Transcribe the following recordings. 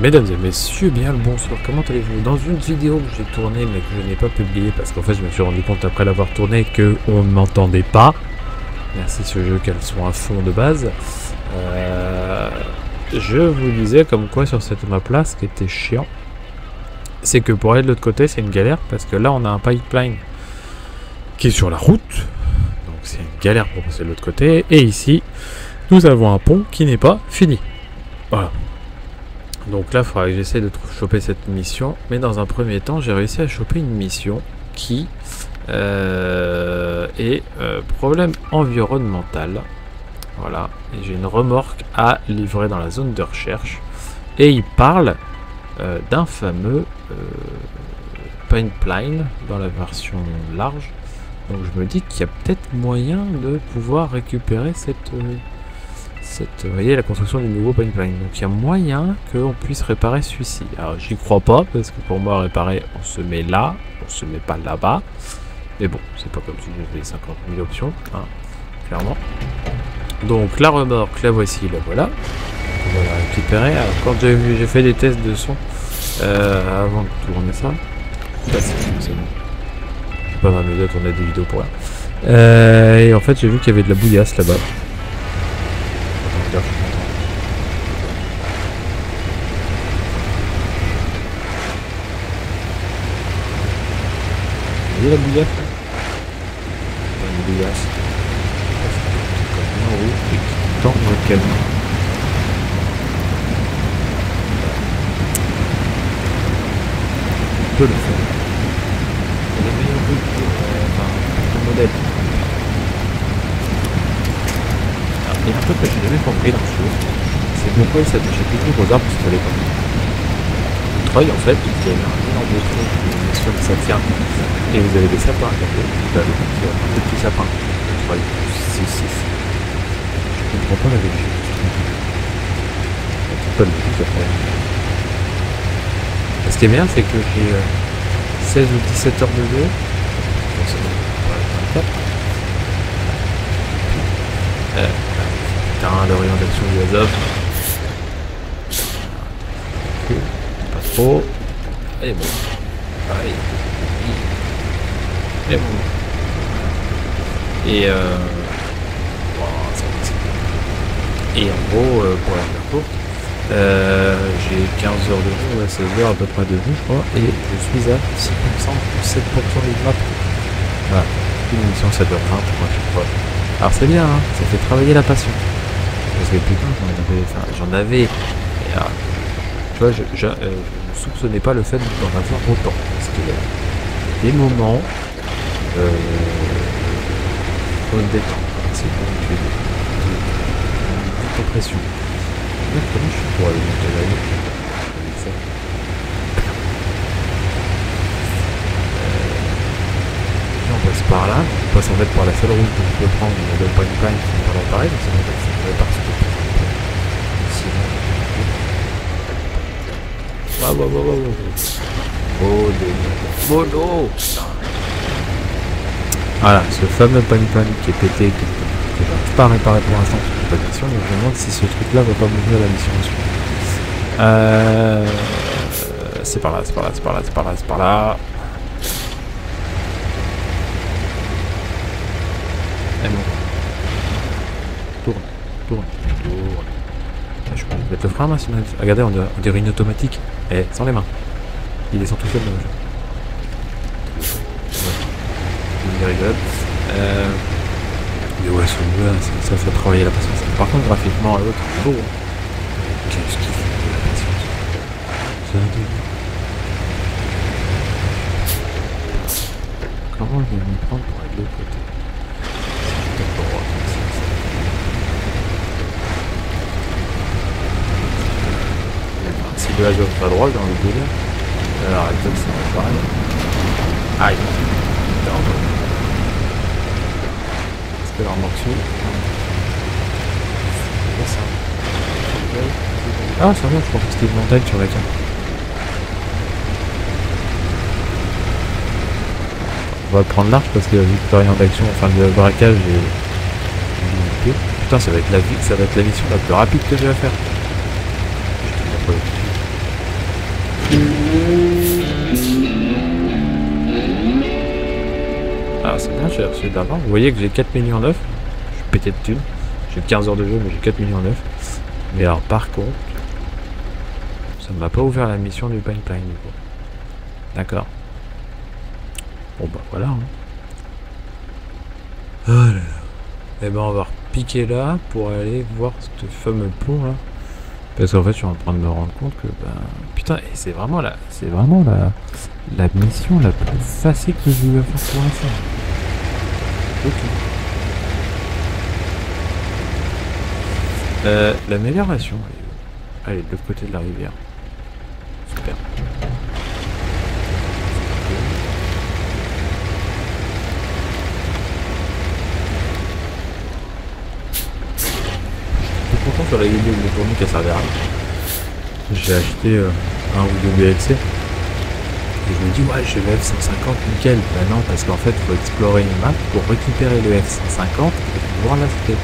Mesdames et messieurs, bien le bonsoir, comment allez-vous? Dans une vidéo que j'ai tournée mais que je n'ai pas publiée parce qu'en fait je me suis rendu compte après l'avoir tournée qu'on ne m'entendait pas. Merci ce jeu qu'elles sont à fond de base. Je vous disais comme quoi sur cette map là, ce qui était chiant, c'est que pour aller de l'autre côté c'est une galère parce que là on a un pipeline qui est sur la route. Donc c'est une galère pour passer de l'autre côté. Et ici, nous avons un pont qui n'est pas fini. Voilà. Donc là, il faudra que j'essaie de choper cette mission. Mais dans un premier temps, j'ai réussi à choper une mission qui est problème environnemental. Voilà. Et j'ai une remorque à livrer dans la zone de recherche. Et il parle d'un fameux pipeline dans la version large. Donc je me dis qu'il y a peut-être moyen de pouvoir récupérer vous voyez, la construction du nouveau pipeline. Donc il y a moyen qu'on puisse réparer celui-ci. Alors j'y crois pas, parce que pour moi réparer, on se met là, on se met pas là-bas. Mais bon, c'est pas comme si j'avais 50 000 options, hein, clairement. Donc la remorque, la voici, la voilà. On va la récupérer. Alors quand j'ai fait des tests de son avant de tourner ça, là c'est bon. Je vais pas m'amuser à tourner des vidéos pour rien. Et en fait j'ai vu qu'il y avait de la bouillasse là-bas. Vous voyez la bouillasse là? Une bouillasse. Comme en haut et qui tend le camion. On peut le faire. On a meilleur but pour le modèle. Alors, il y a un truc que j'ai jamais compris dans ce jeu, c'est pourquoi il s'attachait toujours aux arbres qu'il fallait pas. Le treuil en fait, il y a un énorme trou, bien sûr que ça tient. Et vous avez des sapins à côté, vous avez des petits sapins. Le treuil, c'est. Je comprends pas la logique. C'est pas le but après. Ce qui est bien, c'est que j'ai 16 ou 17 heures de jeu. Bon, c'est bon, on va être 24. Putain, l'orientation du Azov. Pas trop. Et bon. Pareil. Et bon. Et et en gros, pour la faire courte, j'ai 15 heures de jeu, 16 heures à peu près de jeu, je crois, et je suis à 6% ou 7% des maps. Voilà. Une émission, ça doit être 20 pour moi, chaque fois. Alors c'est bien, hein, ça fait travailler la passion. Parce que putain, j'en avais. Et, tu vois, je ne soupçonnais pas le fait d'en avoir autant. Parce qu'il y a des moments. Faut le détendre. C'est bon, tu es de pression. Comment je suis pour aller monter là avec ça? On passe par là, on passe en fait par la seule route que je peux prendre, on ne donne pas une plagne, c'est pas l'appareil, mais c'est en fait c'est une répartie. Mono. Voilà, ce fameux pipeline qui est pété, que je n'arrive pas à réparer pour l'instant, parce que j'ai pas de mission, mais je me demande si ce truc là va pas m'ouvrir la mission ensuite. C'est par là, c'est par là, c'est par là, c'est par là, c'est par là. Et bon. Tourne. Je peux mettre le frein là, sinon... Regardez, on dirait une automatique. Eh, sans les mains. Il descend tout seul dans le jeu. Il rigole. Mais ouais, ce jeu, ça fait travailler la patience. Par contre, graphiquement, l'autre, beau. Qu'est-ce qu'il fait de la patience? C'est un début. Comment je vais me prendre pour aller de l'autre côté? Si le Azov pas droit dans le délire, alors Azov c'est pareil. Aïe. Est-ce que leur morceau? Ah ça va, je crois que c'était une montagne sur laquelle. On va prendre l'arche parce que vu que l'orient d'action, enfin le braquage est limité. Putain, ça va être la mission la plus rapide que j'ai à faire. Ah, c'est bien, j'ai reçu d'avant. Vous voyez que j'ai 4 millions 9. Je suis pété de thunes. J'ai 15 heures de jeu, mais j'ai 4 millions 9. Mais alors, par contre, ça ne m'a pas ouvert la mission du pipeline, du coup. D'accord. Bon, bah voilà. Hein. Oh là là. Eh ben, on va repiquer là pour aller voir ce fameux pont là. Parce qu'en fait, je suis en train de me rendre compte que, ben, putain, et c'est vraiment la mission la plus facile que j'ai eu à faire pour l'instant. Ok. L'amélioration, elle est de l'autre côté de la rivière. Super. Je suis content sur la vidéo que j'ai tournée qu'elle servait à rien. J'ai acheté un ou deux DLC. Et je me dis, ouais, j'ai le F-150, nickel. Ben non, parce qu'en fait, il faut explorer une map pour récupérer le F-150 et pouvoir l'acheter.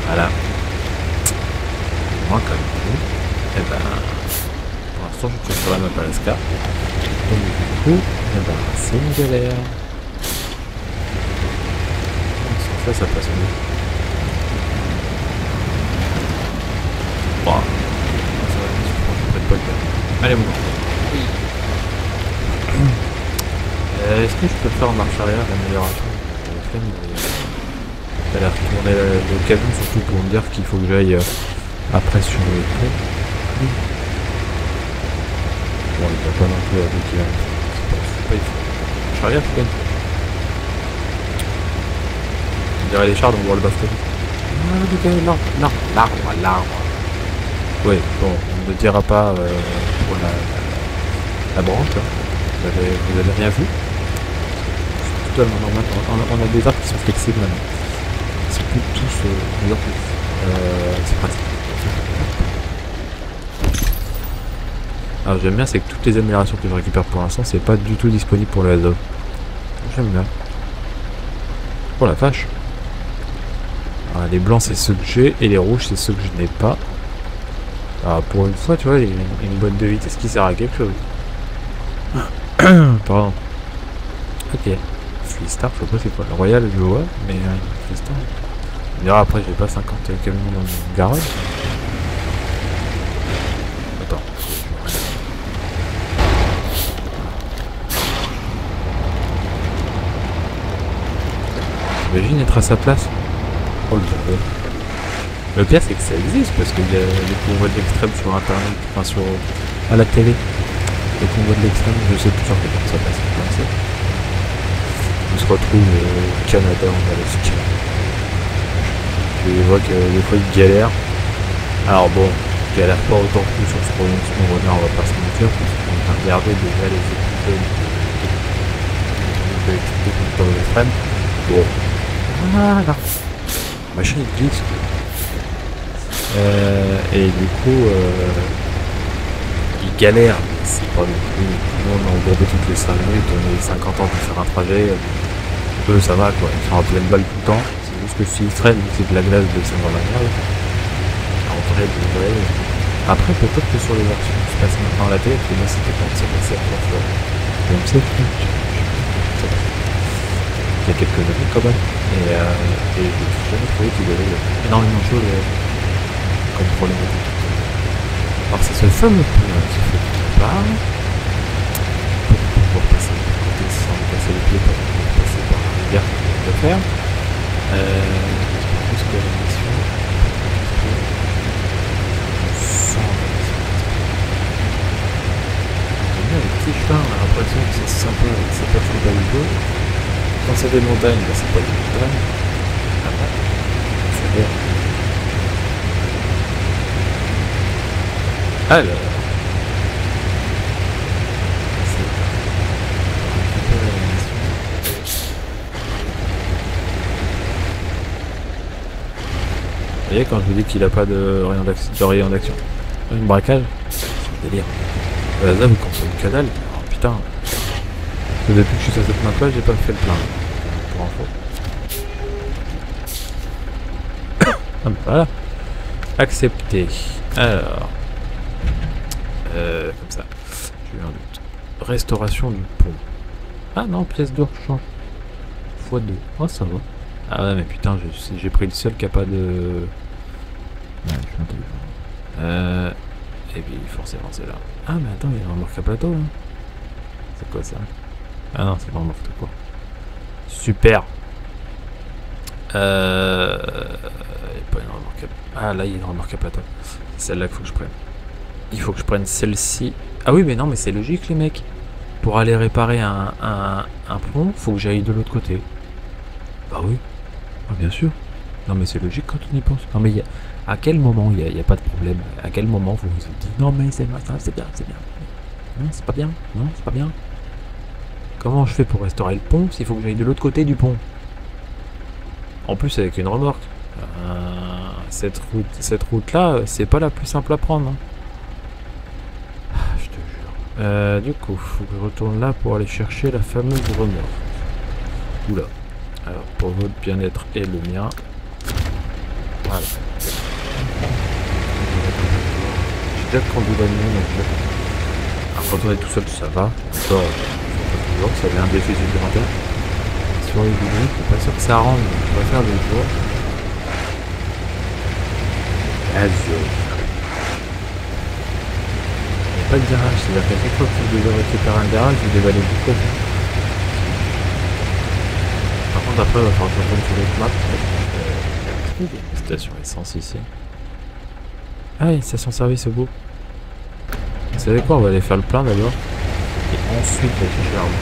Voilà. Moi, comme vous, et ben, pour l'instant, je suis sur la map Alaska. Donc, du coup, et ben, c'est une galère. Sans ça passe mieux. Bon. Ça va, je vais pas le faire. Allez, bon. Est-ce que je peux faire en marche arrière l'amélioration? Elle a retourné le camion surtout pour me dire qu'il faut que j'aille après sur le pont. Bon, il va pas non plus à 2 km. C'est pas il faut. Marche arrière, c'est pas une fois. On dirait les chars dans World of Tanks. Non, non, l'arbre. Oui, bon, on ne dira pas pour la branche. Hein. Vous avez rien vu? Totalement normal. On a des arbres qui sont flexibles maintenant. C'est plus tous plusieurs plus. C'est pratique. Alors j'aime bien, c'est que toutes les améliorations que je récupère pour l'instant, c'est pas du tout disponible pour le Adobe. J'aime bien. Oh la vache. Alors, les blancs c'est ceux que j'ai et les rouges c'est ceux que je n'ai pas. Alors, pour une fois, tu vois, une boîte de vitesse qui sert à quelque chose. Pardon. Ok. Freestar, je sais pas c'est quoi. Le Royal, je vois, mais Freestar. On dira après, j'ai pas 50 camions dans le garage. Attends. J'imagine être à sa place. Oh le bordel. Le pire, c'est que ça existe parce qu'il y a les convois de l'extrême sur internet, enfin à la télé. Les convois de l'extrême, je sais plus sur quel ça passe. On se retrouve au Canada, en Alaska. Je vois que des fois ils galèrent. Alors bon, ils galèrent pas autant que sur ce runner, on va pas se mentir, parce qu'on a regardé déjà les épisodes de l'extrême. Bon. Voilà. Machin il glisse. Et du coup, ils galèrent, mais c'est pas non plus. Nous on a embourbé toutes les 5 minutes, on a eu 50 ans pour faire un trajet. Eux ça va quoi, ils sont en pleine balle tout le temps. C'est juste que s'ils traînent, c'est de la glace de 5 dans la grave. En vrai, de vrai. Après, peut-être que sur les versions qui se passent maintenant à la télé, parce que moi c'était quand ça passait à fois sur DMC, il y a quelques années quand même. Et j'ai jamais trouvé qu'il y avait énormément de choses comme problématique. Alors c'est ce fameux pont là qui fait qu'on parle pour pouvoir passer de côté sans casser les pieds, pour passer par la rivière qu'on peut faire. Plus que la mission. J'aime bien les petits chemins, on a l'impression que c'est sympa, c'est pas trop pas du tout. Quand c'est des montagnes, ben c'est pas des montagnes. Ah bon, c'est bien. Alors, vous voyez quand je vous dis qu'il a pas de rayon d'action, une braquage, c'est un délire. Là vous comprenez une canal, oh putain. Depuis que je suis sur cette map là, j'ai pas fait le plein. Pour info. Ah bah voilà. Accepté. Alors. Comme ça. J'ai eu un doute. Restauration du pont. Ah non, pièce de rechange. x2. Oh, ça va. Ah ouais, mais putain, j'ai pris le seul qui a pas de... Ouais, je suis intelligent. Et puis forcément c'est là. Ah mais attends, il y a une remorque à plateau là. C'est quoi ça? Ah non, c'est une remorque de quoi. Super. Il y a pas une remorque à... Ah là, il y a une remorque à plateau. C'est celle-là qu'il faut que je prenne. Il faut que je prenne celle-ci. Ah oui, mais non, mais c'est logique les mecs. Pour aller réparer un pont, faut que j'aille de l'autre côté. Bah oui. Ah, bien sûr. Non mais c'est logique quand on y pense. Non mais à quel moment il n'y a pas de problème? À quel moment vous vous êtes dit non mais c'est bien, c'est bien. Non, c'est pas bien. Non, c'est pas bien. Comment je fais pour restaurer le pont s'il faut que j'aille de l'autre côté du pont? En plus avec une remorque. Cette route là, c'est pas la plus simple à prendre. Hein. Je te jure. Du coup, faut que je retourne là pour aller chercher la fameuse remorque. Oula. Alors pour votre bien-être et le mien. Voilà. J'ai déjà conduit la mienne, donc alors, quand on est tout seul, ça va. Encore, toujours, ça avait un défi supplémentaire. Sur les vidéos, je suis pas sûr que ça arrange, donc on va faire des tours. Adieu. Il n'y a pas de garage, c'est-à-dire qu'à chaque fois que vous devez récupérer un garage, vous devez aller du côté. Par contre, après, il va falloir que je retourne sur les maps. Il y a une station essence ici. Ah, une station-service au bout. Vous savez quoi, on va aller faire le plein d'abord. Et ensuite, on va chercher l'arbre.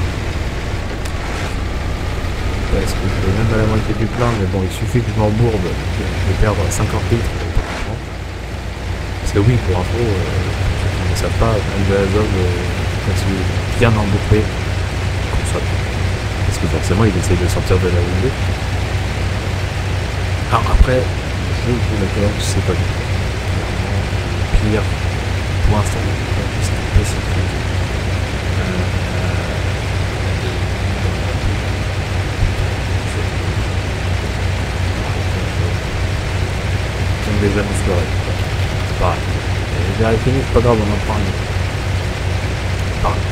Parce que je vais même à la moitié du plein, mais bon, il suffit que je m'embourbe. Je vais perdre 50 litres. Parce que oui, pour info, ceux qui ne le savent pas, même de l'azov, quand il est bien embourbé, il consomme. Parce que forcément, il essaye de sortir de la window. Alors après, je vous l'accorde, c'est pas du pire. Pour l'instant, c'est pas si pire. Comme des annonces fleuries. C'est pareil. Les verres finis, c'est pas grave, on en prend un autre. C'est pareil.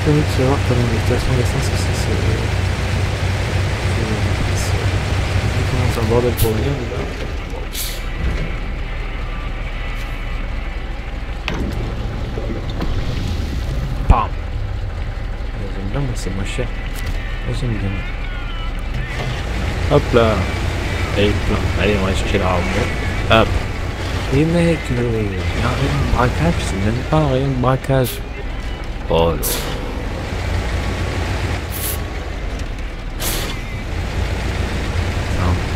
J'ai envie de savoir comment les stations d'essence aussi c'est un bordel pour venir déjà. Bam. J'aime bien, moi c'est moins cher. Moi j'aime bien. Hop là. Allez, plein. Allez, on va chercher la remorque. Hop. Et mec, il y a un rayon de braquage, c'est même pas un rayon de braquage. Oh là.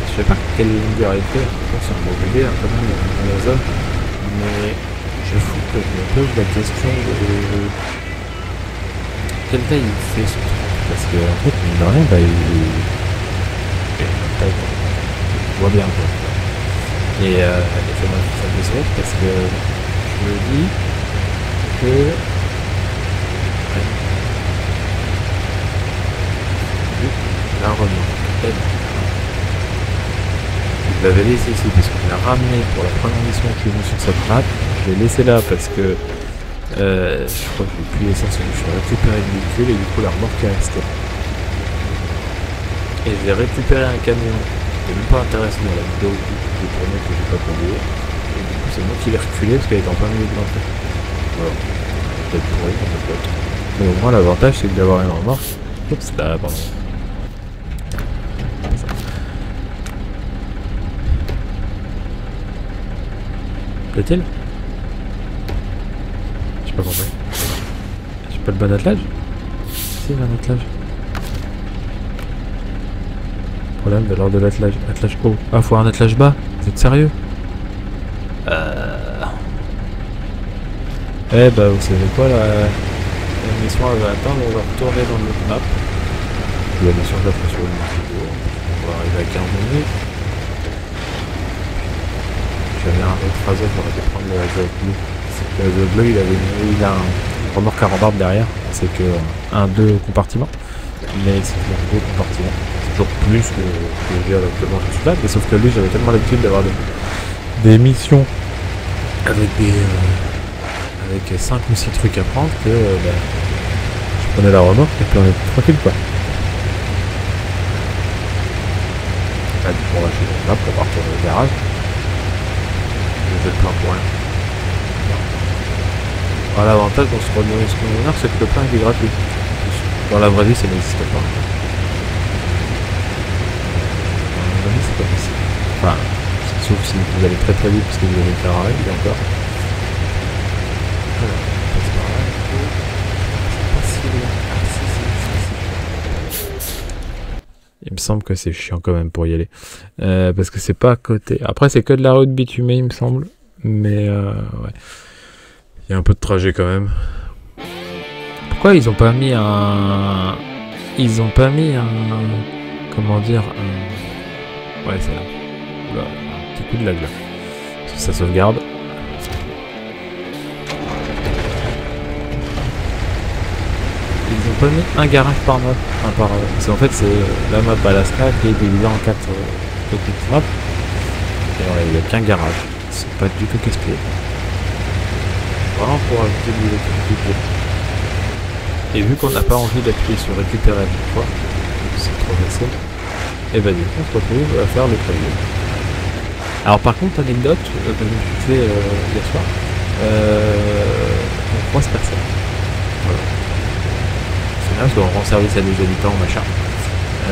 Je sais pas quelle longueur elle fait, c'est un beau bébé quand même dans la zone, mais je fous que je me pose la question de quelle taille il fait ce truc, parce que en fait mine de rien bah il fait une taille, je vois bien quoi. Et ça m'a fait ça décevoir parce que je me dis que la remarque je l'avais laissé ici parce qu'on l'a ramené pour la première mission que j'ai vue sur cette map. Je l'ai laissé là parce que je crois que j'ai plus l'essence, je suis récupéré le véhicule et du coup la remorque est restée. Et j'ai récupéré un camion qui n'est même pas intéressant dans la vidéo que j'ai tourné que j'ai pas conduit. Et du coup c'est moi qui l'ai reculé parce qu'elle était en plein milieu de l'entrée. Voilà. Peut-être pourri, peut-être. Mais au moins l'avantage c'est d'avoir une remorque. Oups là, pardon. Plaît-il? J'ai pas compris. J'ai pas le bon attelage? Si, j'ai un attelage. Problème de l'ordre de l'attelage. Attelage haut. Ah, faut un attelage bas? Vous êtes sérieux? Eh bah, vous savez quoi, la mission elle va attendre, on va retourner dans le map. La mission je la ferai sur une vidéo. On va arriver à 15 minutes. J'avais un autre phaseur, j'aurais dû prendre le Azov Blue. C'est que le Azov Blue, il a un remorque à rambarde derrière. C'est que deux compartiments. Mais c'est toujours deux compartiments. C'est toujours plus que j'ai actuellement sur celui-là. Mais sauf que lui, j'avais tellement l'habitude d'avoir des missions avec 5 ou 6 trucs à prendre que je On a la remorque et puis on est tranquille quoi. Là, du coup, on va chez le map pour partir au garage. Je fais le plein pour rien. Alors, l'avantage dans ce conteneur, c'est que le plein est gratuit. Dans la vraie vie, ça n'existe pas. Dans la vraie vie, c'est pas possible. Enfin, sauf si vous allez très très vite parce que vous avez fait un rail, encore. Voilà, c'est pas mal. C'est pas si loin. Ah, si. Il me semble que c'est chiant quand même pour y aller. Parce que c'est pas à côté. Après, c'est que de la route bitumée, il me semble. Mais ouais. Il y a un peu de trajet quand même. Pourquoi ils ont pas mis un... Ils ont pas mis un... Comment dire un... Ouais, c'est là. Oula, un petit coup de lag là. Ça sauvegarde. Ils ont pas mis un garage par map. Enfin, parce qu'en fait, c'est la map Alaska qui est divisée en 4 petites maps. Et ouais, il n'y a qu'un garage. C'est pas du tout casse-pied. Vraiment pour ajouter de l'électricité. Et vu qu'on n'a pas envie d'appuyer sur récupérer à chaque fois, c'est trop facile, et ben du coup on se retrouve à faire le prévu. Alors par contre, anecdote que je me suis fait hier soir, on croise personne. Voilà. C'est bien parce qu'on rend service à des habitants, machin.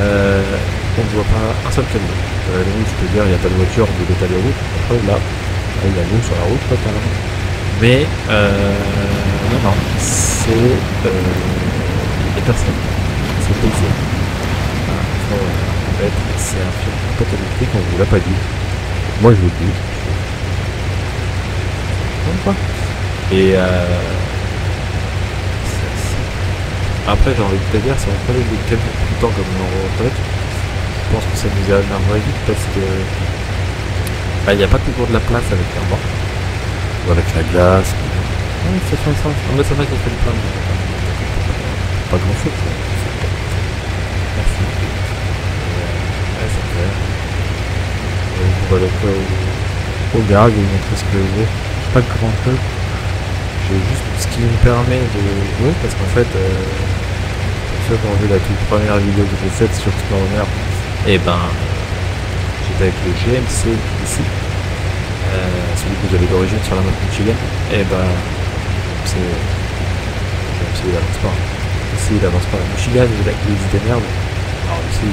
On ne voit pas un seul camion. Je peux dire, il n'y a pas de voiture de l'état de route. Après là, il y a nous sur la route, pas carrément. Mais non, c'est les personnes, c'est posé. En fait, c'est un film électrique, on vous l'a pas dit. Moi je vous le dis. Et après j'ai envie de te dire, si on prenait des camions tout le temps comme on en retraite, je pense que ça nous énerverait vite parce que il n'y a pas toujours de la place avec un banc. Ou avec la glace. Ouais, ça fait ça. Ah, mais ça va qu'il fait le plein. Pas grand chose. Merci. Ouais, c'est clair. On va aller au garage et vous montrer ce que j'ai. Pas grand chose. J'ai juste ce qui me permet de jouer parce qu'en fait, ceux qui ont vu la toute première vidéo que j'ai faite sur Explorer, et ben, j'étais avec le GMC ici. Celui que vous avez d'origine sur la map Michigan, et ben c'est il avance pas. Ici il avance pas. Michigan il a des idées merde. Alors ici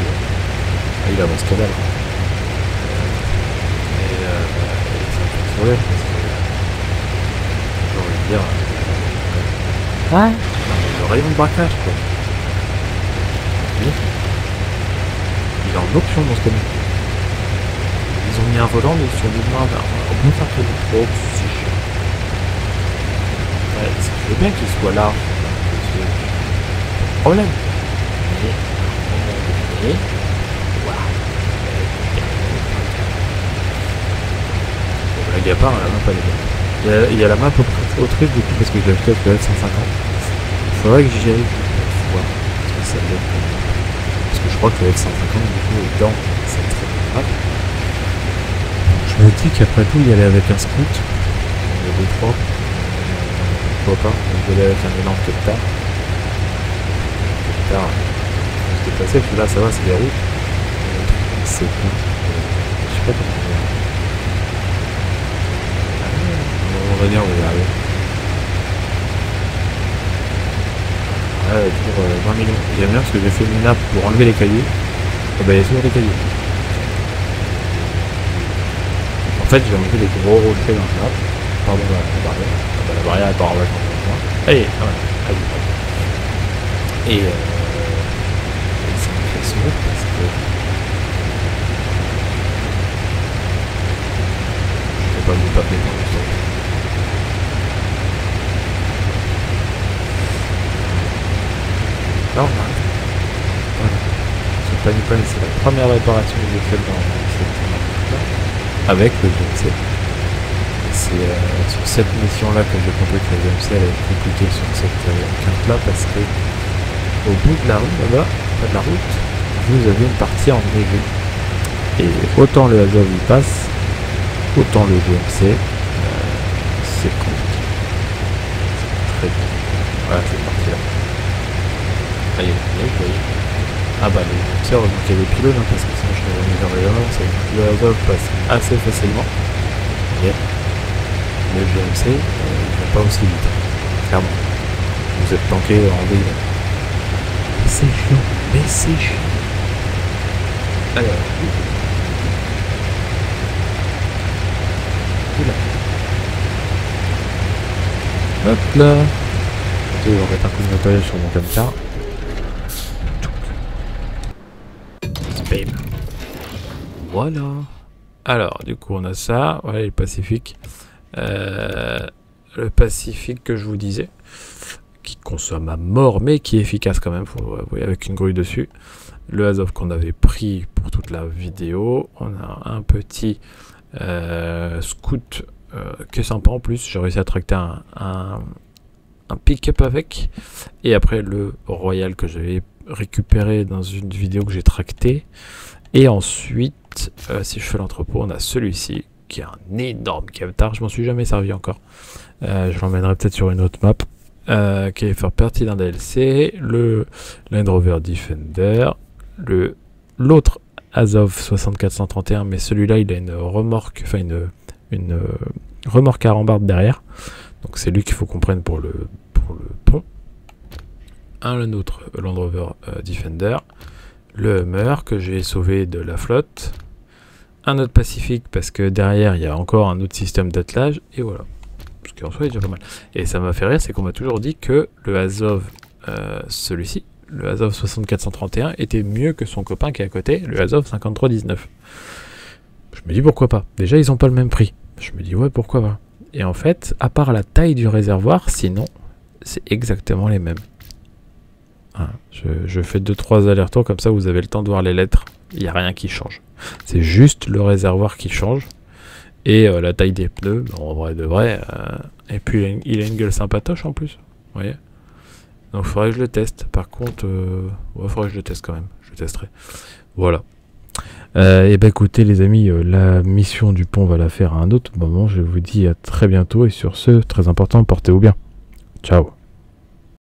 il avance quand même. Et c'est un peu de problème parce que j'ai envie de dire ouais, le rayon de braquage quoi. Il est en option dans ce camion. Ils ont mis un volant, mais ils sont dit non, on peut faire que trop, c'est chiant. Ouais, c'est bien qu'il soit large, c'est un problème. Mais, la Gapard, la map, elle est bien. Il y a la map Autriche du coup, parce que j'ai acheté avec le F-150. Il faudrait que j'y aille pour voir ce que ça donne. Parce que je crois que le F-150, du coup, est dans cette map. Je me dis qu'après tout, y aller avec un scout, le D3, pourquoi pas, on y aller avec un énorme Keptar. Keptar, on se déplacer, puis là ça va, c'est des routes. C'est cool. Je sais pas comment on va faire. On va venir, on va y arriver. Ouais, toujours 20 millions. J'aime bien parce que j'ai fait une nappe pour enlever les cailloux. Et ben il y a toujours des cailloux. En fait, j'ai enlevé les gros rochers dans le map. Pardon, la barrière. La barrière est pas en vachement loin. Allez, allez. Et ça me fait sourire parce que je peux pas me taper dans le sol. Normal. Voilà. Ce panipan, c'est la première réparation que j'ai faite dans cette map-là. Avec le GMC. C'est sur cette mission-là que j'ai compris que la GMC allait être compliquée sur cette carte-là parce que au bout de la route, là-bas, de la route, vous avez une partie enneigée. Et autant le Azov y passe, autant le GMC, c'est compliqué. C'est très bien. Voilà, cette partie-là. Ah, il y a la neige, oui. Ah bah, le tir, donc il y a des pylônes, hein, parce que sinon je l'avais mis vers les avants, le Azov passe assez facilement. Mais le GMC, il va pas aussi vite, clairement. Vous êtes planqué en ville. Mais c'est chiant, mais c'est chiant. Alors, oula. Hop là. Je vais remettre un coup de nettoyage sur mon camtar. Bam. Voilà. Alors, du coup, on a ça. Voilà, le Pacifique. Le Pacifique que je vous disais. Qui consomme à mort, mais qui est efficace quand même. Faut avouer, avec une grue dessus. Le Azov qu'on avait pris pour toute la vidéo. On a un petit Scout qui est sympa en plus. J'ai réussi à tracter un pick-up avec, et après le Royal que j'avais récupéré dans une vidéo que j'ai tracté, et ensuite si je fais l'entrepôt, on a celui-ci qui est un énorme camtar. Je m'en suis jamais servi encore, je l'emmènerai peut-être sur une autre map, qui va faire partie d'un DLC, le Land Rover Defender, l'autre Azov 6431, mais celui-là il a une remorque, enfin une remorque à rambarde derrière. Donc c'est lui qu'il faut qu'on prenne pour le pont. Un autre Land Rover Defender. Le Hummer que j'ai sauvé de la flotte. Un autre Pacifique parce que derrière il y a encore un autre système d'attelage. Et voilà. Parce qu'en soi il est déjà pas mal. Et ça m'a fait rire, c'est qu'on m'a toujours dit que le Azov, celui-ci, le Azov 6431, était mieux que son copain qui est à côté, le Azov 5319. Je me dis pourquoi pas. Déjà ils ont pas le même prix. Je me dis ouais, pourquoi pas. Et en fait, à part la taille du réservoir, sinon, c'est exactement les mêmes. Voilà. Je fais 2-3 allers-retours, comme ça vous avez le temps de voir les lettres. Il n'y a rien qui change. C'est juste le réservoir qui change. Et la taille des pneus, bon, en vrai de vrai. Et puis il a une gueule sympatoche en plus. Vous voyez. Donc il faudrait que je le teste. Par contre, il faudrait que je le teste quand même. Je le testerai. Voilà. Et ben écoutez les amis, la mission du pont on va la faire à un autre moment. Je vous dis à très bientôt, et sur ce, très important, portez-vous bien. Ciao.